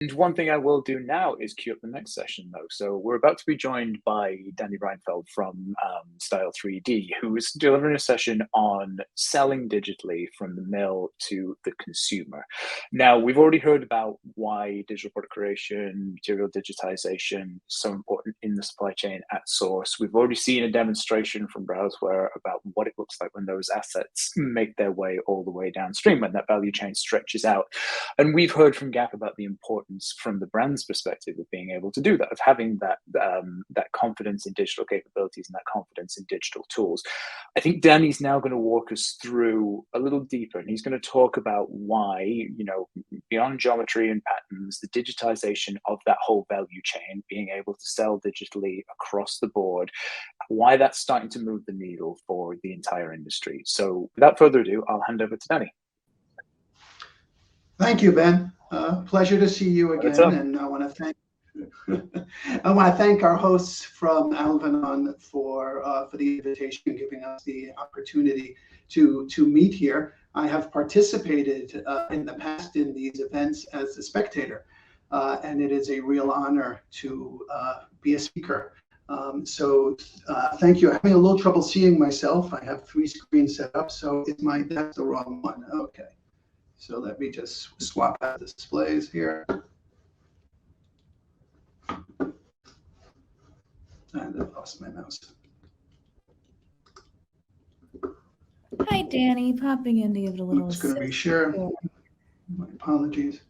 And one thing I will do now is queue up the next session, though. So we're about to be joined by Danny Reinfeld from Style 3D, who is delivering a session on selling digitally from the mill to the consumer. Now, we've already heard about why digital product creation, material digitization is so important in the supply chain at source. We've already seen a demonstration from Browseware about what it looks like when those assets make their way all the way downstream, when that value chain stretches out. And we've heard from Gap about the importance from the brand's perspective of being able to do that, of having that confidence in digital capabilities and that confidence in digital tools. I think Danny's now going to walk us through a little deeper, and he's going to talk about why, beyond geometry and patterns, the digitization of that whole value chain, being able to sell digitally across the board, why that's starting to move the needle for the entire industry. So without further ado, I'll hand over to Danny. Thank you, Ben. Pleasure to see you again, and I want to thank our hosts from Alvanon for the invitation and giving us the opportunity to meet here. I have participated in the past in these events as a spectator, and it is a real honor to be a speaker. So thank you. I'm having a little trouble seeing myself. I have 3 screens set up, so that's the wrong one. Okay. So let me just swap out the displays here. And I lost my mouse. Hi, Danny. Popping in to give it a little. It's going to reshare. My apologies.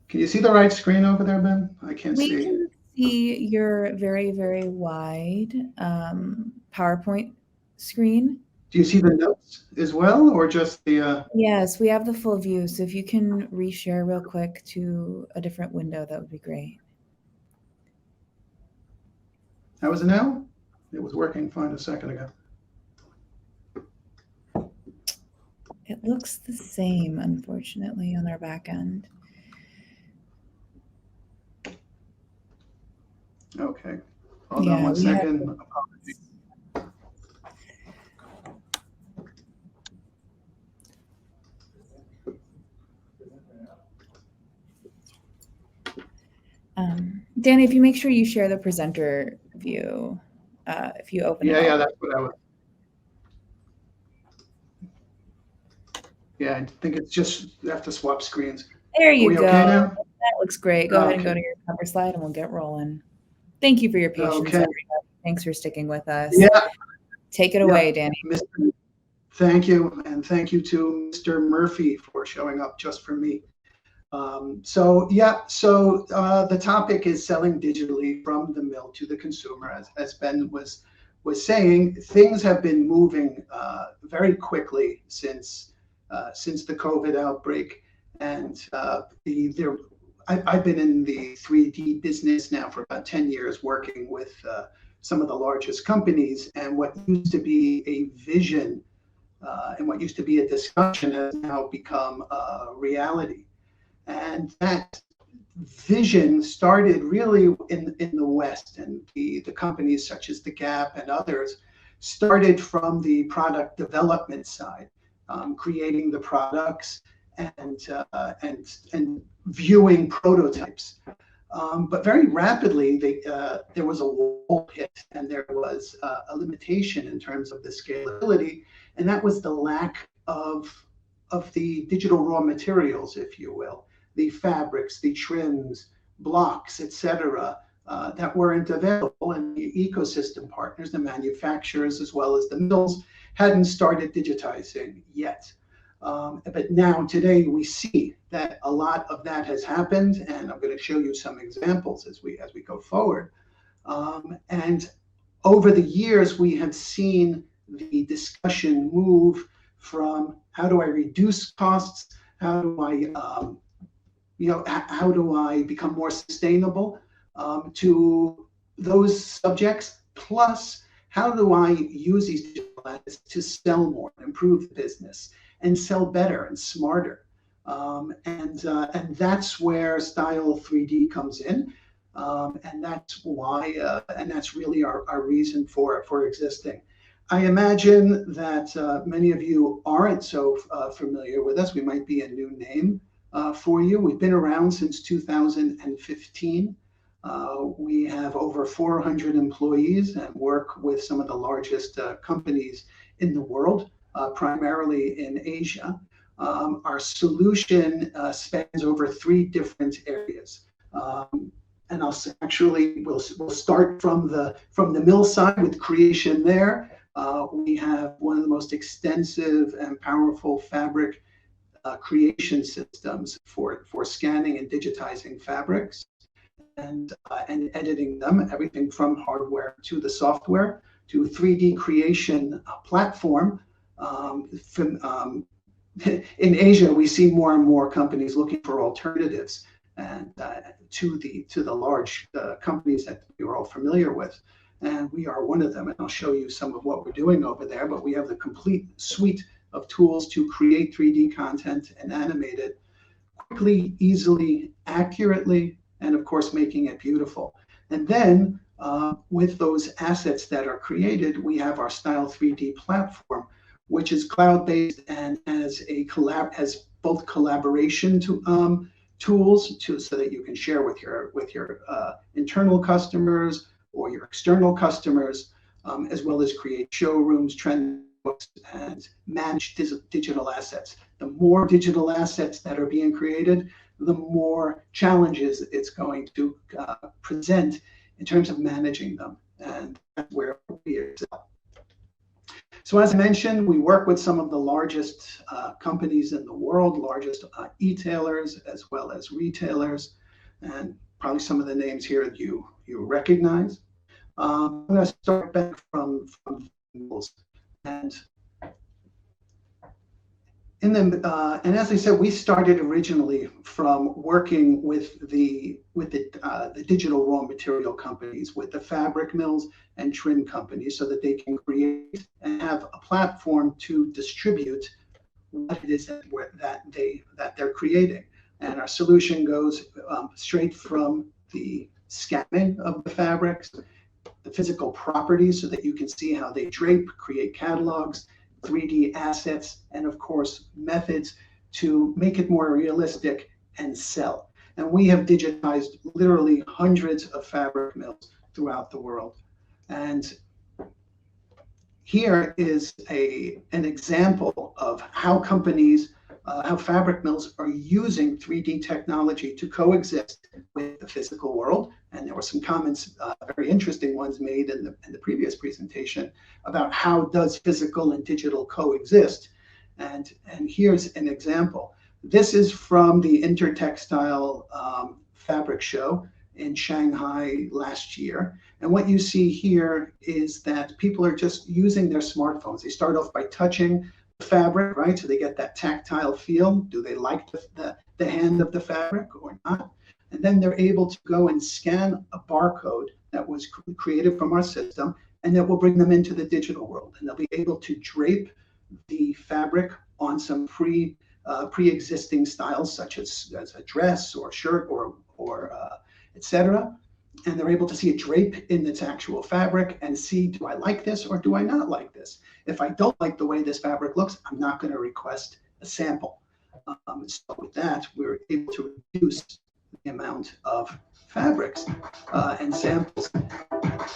Can you see the right screen over there, Ben? I can't see. We can see your very, very wide PowerPoint screen. Do you see the notes as well, or just the? Yes, we have the full view. So if you can reshare real quick to a different window, that would be great. How is it now? It was working fine a second ago. It looks the same, unfortunately, on our back end. Okay. Hold on one second. Danny, if you make sure you share the presenter view, if you open it. Yeah, that's what I was. Yeah, I think it's just you have to swap screens. There you go. Okay now? That looks great. Go ahead and go to your cover slide and we'll get rolling. Thank you for your patience, everybody. Thanks for sticking with us. Yeah. Take it away, Danny. Thank you. And thank you to Mr. Murphy for showing up just for me. So the topic is selling digitally from the mill to the consumer. As Ben was saying, things have been moving very quickly since the COVID outbreak. And I've been in the 3D business now for about 10 years, working with some of the largest companies. And what used to be a vision and what used to be a discussion has now become a reality. And that vision started really in the West, and the companies such as the Gap and others started from the product development side, creating the products and viewing prototypes. But very rapidly, there was a wall hit, and there was a limitation in terms of the scalability, and that was the lack of the digital raw materials, if you will, the fabrics, the trims, blocks, etc., that weren't available, and the ecosystem partners, the manufacturers, as well as the mills, hadn't started digitizing yet. But now today we see that a lot of that has happened, and I'm going to show you some examples as we go forward. And over the years, we have seen the discussion move from how do I reduce costs, how do I become more sustainable, to those subjects, plus how do I use these digital assets to sell more, improve the business, and sell better and smarter. And that's where Style 3D comes in. And that's why, and that's really our reason for existing. I imagine that many of you aren't so familiar with us. We might be a new name for you. We've been around since 2015. We have over 400 employees and work with some of the largest companies in the world, primarily in Asia. Our solution spans over 3 different areas. And we'll start from the mill side with creation there. We have one of the most extensive and powerful fabric creation systems for scanning and digitizing fabrics and editing them, everything from hardware to the software to 3D creation platform. In Asia, we see more and more companies looking for alternatives and to the large companies that you're all familiar with. And we are one of them. And I'll show you some of what we're doing over there. But we have the complete suite of tools to create 3D content and animate it quickly, easily, accurately, and of course, making it beautiful. And then with those assets that are created, we have our Style 3D platform, which is cloud-based and has both collaboration tools so that you can share with your internal customers or your external customers, as well as create showrooms, trend books, and manage digital assets. The more digital assets that are being created, the more challenges it's going to present in terms of managing them, and that's where we excel. So as I mentioned, we work with some of the largest companies in the world, largest e-tailers as well as retailers, and probably some of the names here that you recognize. I'm going to start back from and as I said, we started originally from working with the digital raw material companies, with the fabric mills and trim companies, so that they can create and have a platform to distribute what it is that they're creating. And our solution goes straight from the scanning of the fabrics, the physical properties, so that you can see how they drape, create catalogs, 3D assets, and of course, methods to make it more realistic and sell. And we have digitized literally hundreds of fabric mills throughout the world. And here is an example of how companies, how fabric mills are using 3D technology to coexist with the physical world. And there were some comments, very interesting ones made in the previous presentation about how does physical and digital coexist. And here's an example. This is from the Intertextile Fabric Show in Shanghai last year. And what you see here is that people are just using their smartphones. They start off by touching the fabric, right? So they get that tactile feel. Do they like the hand of the fabric or not? And then they're able to go and scan a barcode that was created from our system, and that will bring them into the digital world. And they'll be able to drape the fabric on some pre-existing styles, such as a dress or shirt or etc. And they're able to see it drape in its actual fabric and see, do I like this or do I not like this? If I don't like the way this fabric looks, I'm not going to request a sample. So with that, we're able to reduce the amount of fabrics and samples.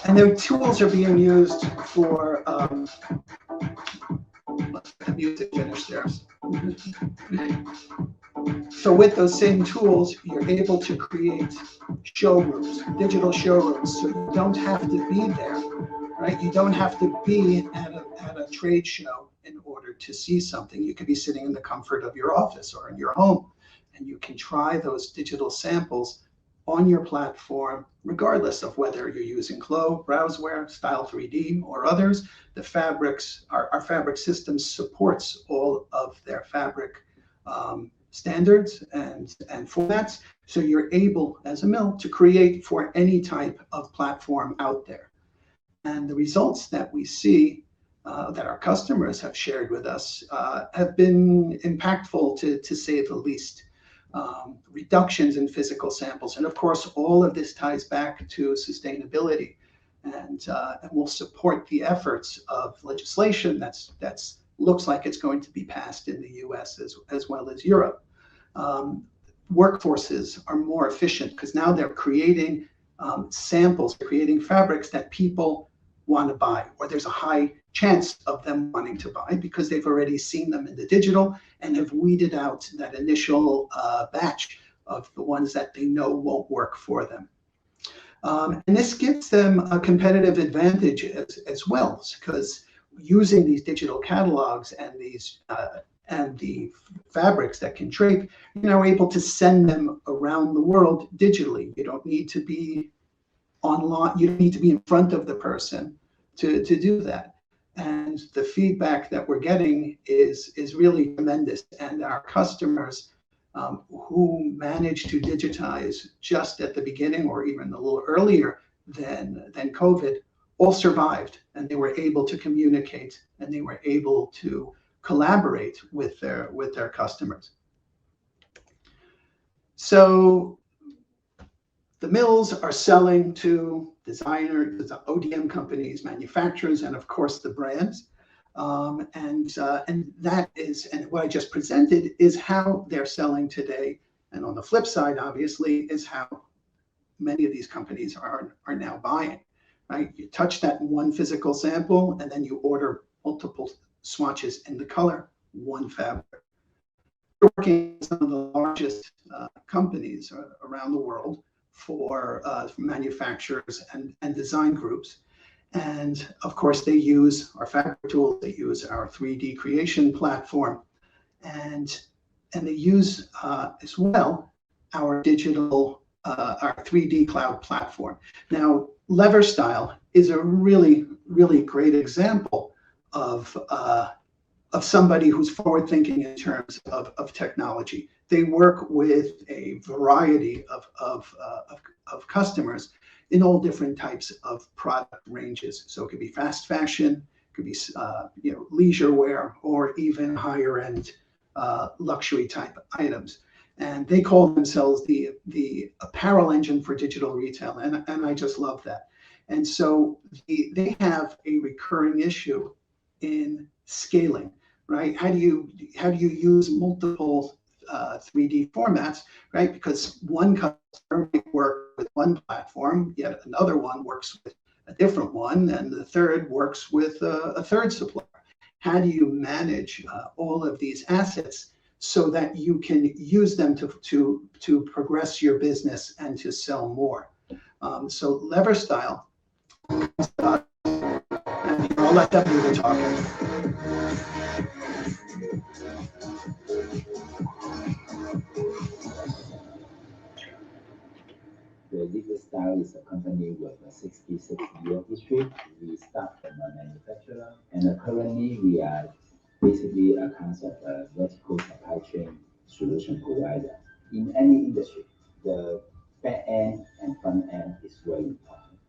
And their tools are being used for, let the music finish there. So with those same tools, you're able to create showrooms, digital showrooms, so you don't have to be there, right? You don't have to be at a trade show in order to see something. You could be sitting in the comfort of your office or in your home, and you can try those digital samples on your platform, regardless of whether you're using Clo, Browseware, Style 3D, or others. The fabrics, our fabric system supports all of their fabric standards and formats. So you're able, as a mill, to create for any type of platform out there. And the results that we see, that our customers have shared with us, have been impactful to say the least. Reductions in physical samples. And of course, all of this ties back to sustainability. and will support the efforts of legislation that's looks like it's going to be passed in the U.S. as well as Europe. Workforces are more efficient because now they're creating samples, creating fabrics that people want to buy, or there's a high chance of them wanting to buy because they've already seen them in the digital and have weeded out that initial batch of the ones that they know won't work for them. And this gives them a competitive advantage as well, because using these digital catalogs and these and the fabrics that can drape, you're now able to send them around the world digitally. You don't need to be online. You don't need to be in front of the person to do that. And the feedback that we're getting is really tremendous. And our customers who managed to digitize just at the beginning or even a little earlier than COVID all survived, and they were able to communicate and they were able to collaborate with their customers. So the mills are selling to designers, the ODM companies, manufacturers, and of course the brands. And that is, and what I just presented is how they're selling today. And on the flip side, obviously, is how many of these companies are now buying. Right? You touch that one physical sample, and then you order multiple swatches in the color, one fabric. We're working with some of the largest companies around the world for manufacturers and design groups. And of course, they use our fabric tools, they use our 3D creation platform, and they use as well our digital, our 3D cloud platform. Now, Leverstyle is a really, really great example of somebody who's forward thinking in terms of technology. They work with a variety of customers in all different types of product ranges. So it could be fast fashion, it could be leisure wear, or even higher end luxury type items. And they call themselves the apparel engine for digital retail, and I just love that. And so they have a recurring issue in scaling, right? How do you use multiple 3D formats, right? Because one customer might work with one platform, yet another one works with a different one, and the third works with a third supplier. How do you manage all of these assets so that you can use them to progress your business and to sell more? So Leverstyle, and I'll let them do the talking. The Leverstyle is a company with a 66-year history. We start from a manufacturer, and currently we are basically a kind of a vertical supply chain solution provider. In any industry, the back end and front end is very important.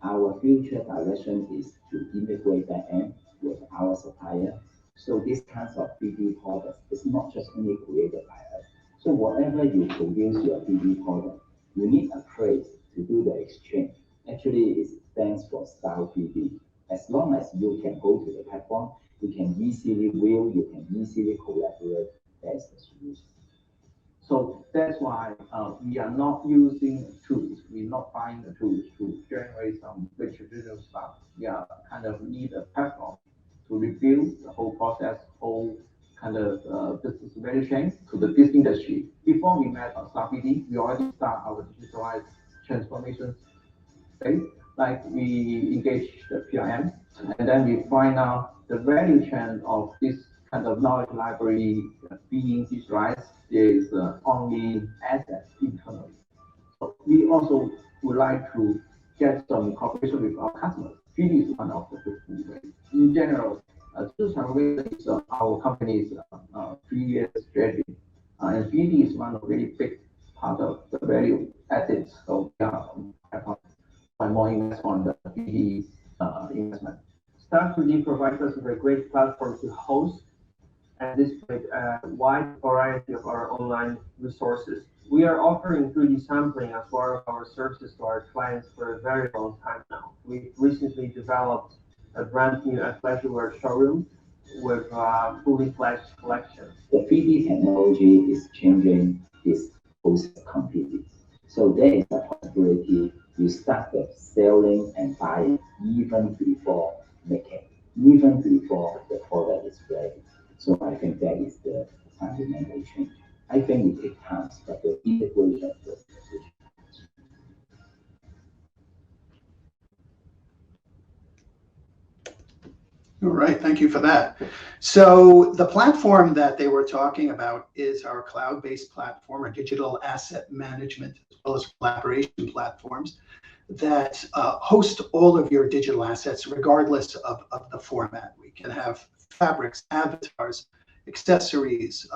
Our future direction is to integrate back end with our supplier. So this kind of 3D product is not just only created by us. So whatever you produce your 3D product, you need a place to do the exchange. Actually, it stands for Style 3D. As long as you can go to the platform, you can easily view, you can easily collaborate. That's the solution. So that's why we are not using tools. We're not buying the tools to generate some very traditional stuff. We are kind of need a platform to review the whole process, whole kind of business value chain to this industry. Before we met on Style 3D, we already start our digitalized transformation phase. Like we engage the PRM, and then we find out the value chain of this kind of knowledge library being digitalized. There is only assets internally. So we also would like to get some cooperation with our customers. 3D is one of the good ways. In general, digital transformation is our company's 3-year strategy. And 3D is one of the really big part of the value assets. So we are by more investment on the 3D investment. Style 3D provides us with a great platform to host and display a wide variety of our online resources. We are offering 3D sampling as one of our services to our clients for a very long time now. We recently developed a brand new athleisure showroom with a fully fledged collection. The 3D technology is changing this process completely. So there is a possibility you start the selling and buying even before making, even before the product is ready. So I think that is the fundamental change. I think it takes time, but the integration of the All right, thank you for that. So the platform that they were talking about is our cloud-based platform, our digital asset management, as well as collaboration platforms that host all of your digital assets, regardless of the format. We can have fabrics, avatars, accessories,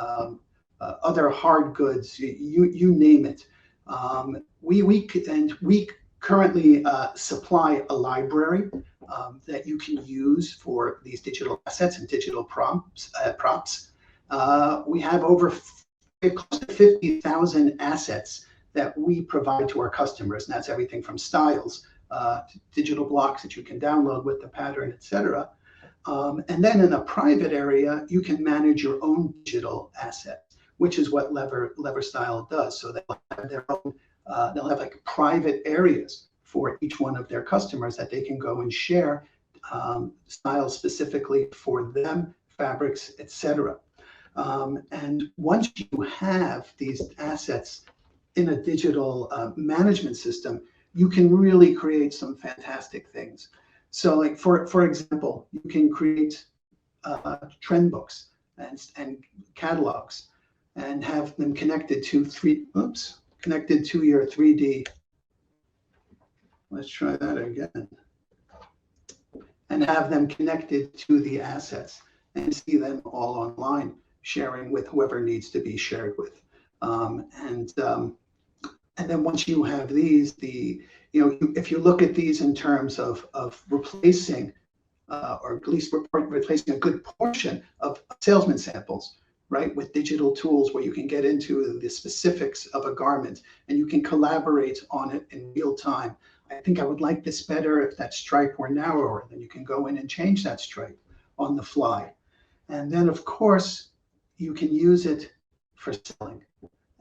other hard goods, you name it. We currently supply a library that you can use for these digital assets and digital props. We have over close to 50,000 assets that we provide to our customers, and that's everything from styles, digital blocks that you can download with the pattern, etc. And then in a private area, you can manage your own digital assets, which is what Leverstyle does. So they'll have their own, they'll have like private areas for each one of their customers that they can go and share styles specifically for them, fabrics, etc. And once you have these assets in a digital management system, you can really create some fantastic things. So like for example, you can create trend books and catalogs and have them connected to your 3D. Let's try that again. And have them connected to the assets and see them all online, sharing with whoever needs to be shared with. And then once you have these, if you look at these in terms of replacing, or at least replacing a good portion of salesman samples, right, with digital tools where you can get into the specifics of a garment and you can collaborate on it in real time. I think I would like this better if that stripe were narrower. Then you can go in and change that stripe on the fly. And then, of course, you can use it for selling.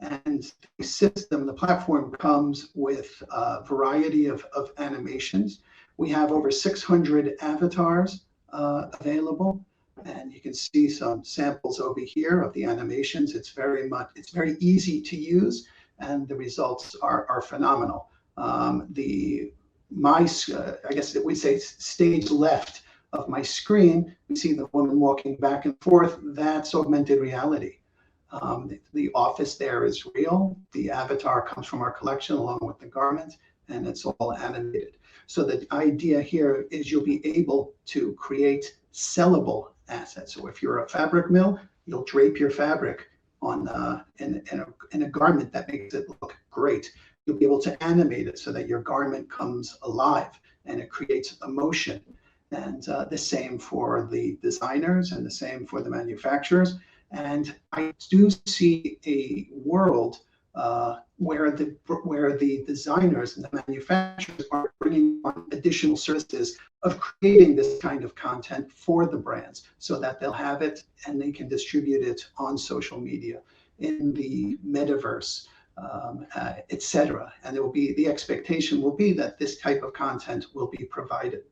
And the system, the platform comes with a variety of animations. We have over 600 avatars available. And you can see some samples over here of the animations. It's very easy to use, and the results are phenomenal. I guess we say stage left of my screen, we see the woman walking back and forth. That's augmented reality. The office there is real. The avatar comes from our collection along with the garment, and it's all animated. So the idea here is you'll be able to create sellable assets. So if you're a fabric mill, you'll drape your fabric on in a garment that makes it look great. You'll be able to animate it so that your garment comes alive and it creates emotion. And the same for the designers and the same for the manufacturers. And I do see a world where the designers and the manufacturers are bringing on additional services of creating this kind of content for the brands so that they'll have it and they can distribute it on social media, in the metaverse, etc. And the expectation will be that this type of content will be provided.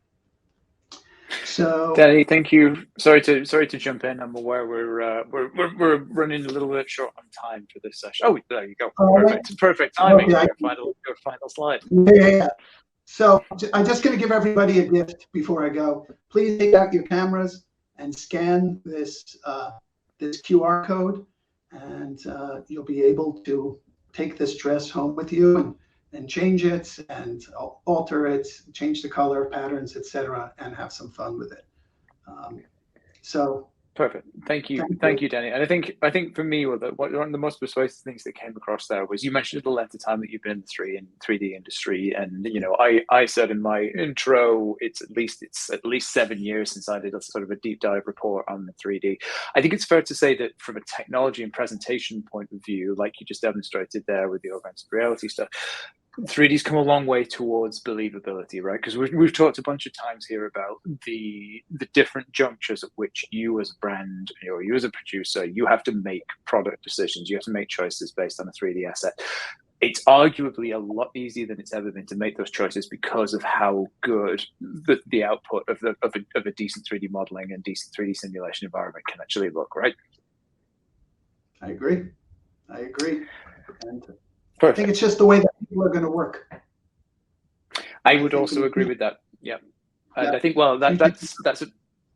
So, Danny, thank you. Sorry to jump in. I'm aware we're running a little bit short on time for this session. Oh, there you go. Perfect timing. Okay. Your final slide. Yeah. So I'm just going to give everybody a gift before I go. Please take out your cameras and scan this QR code, and you'll be able to take this dress home with you and change it and alter it, change the color, patterns, etc., and have some fun with it. So Perfect. Thank you, Danny. And I think for me, one of the most persuasive things that came across there was you mentioned the length of time that you've been in the 3D industry, and I said in my intro it's at least 7 years since I did a sort of a deep dive report on the 3D. I think it's fair to say that from a technology and presentation point of view, like you just demonstrated there with the augmented reality stuff, 3D's come a long way towards believability, right? Because we've talked a bunch of times here about the different junctures at which you as a brand, you as a producer, you have to make product decisions. You have to make choices based on a 3D asset. It's arguably a lot easier than it's ever been to make those choices because of how good the output of a decent 3D modeling and decent 3D simulation environment can actually look, right? I agree. And Perfect. I think it's just the way that people are going to work. I would also agree with that. Yeah. And I think, well, that's